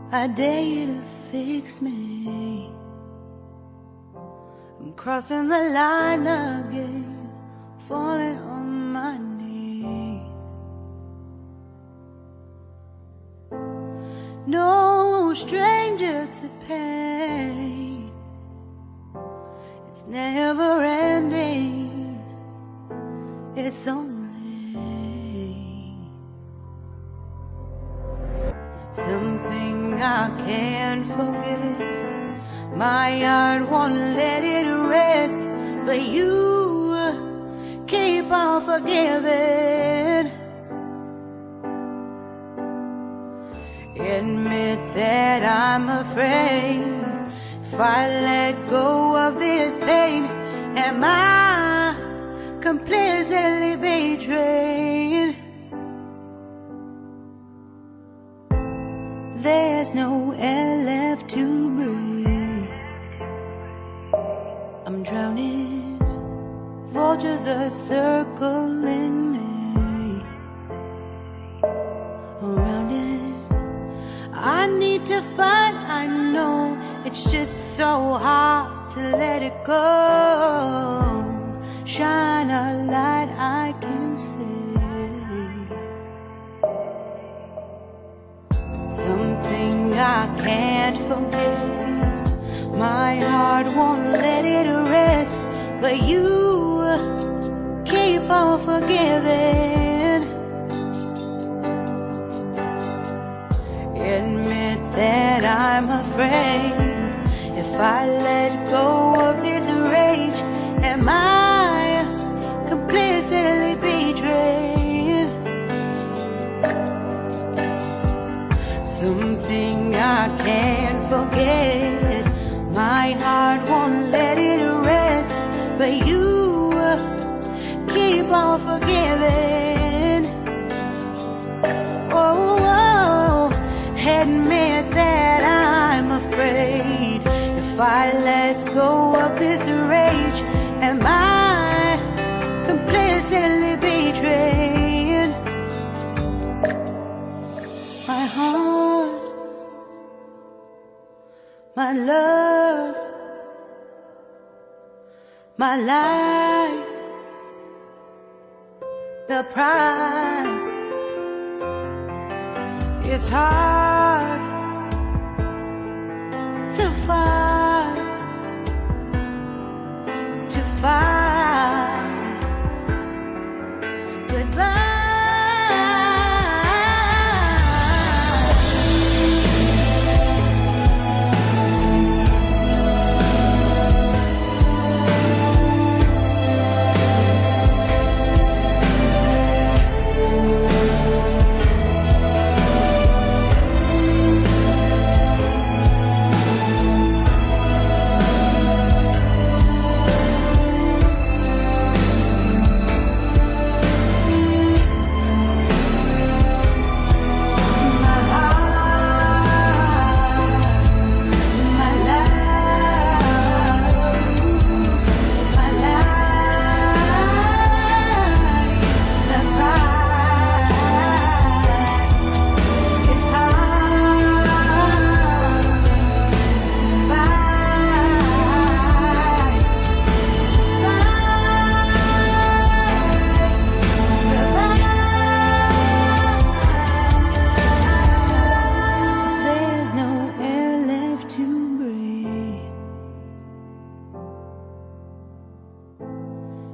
I dare you to fix me. I'm crossing the line again, falling on my knees. No stranger to pain, it's never ending, it's only something I can't forget. My heart won't let it rest, but you keep on forgiving. Admit that I'm afraid. If I let go of this pain, am I completely betrayed? There's no air left to breathe. I'm drowning, vultures are circling me. Around it, I need to fight. I know it's just so hard to let it go. Shine a light I can see. Something I can't forget. My heart won't let it rest, but you keep on forgiving. Admit that I'm afraid. If I let go of this rage, am I completely betrayed? Something I can't forget. My heart won't let it rest, but you keep on forgiving. Oh, admit that I'm afraid. If I let go of this rage, am I completely betrayed? My heart, my love, my life, the price. It's hard to fight, goodbye.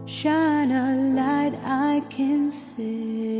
Shine a light I can see.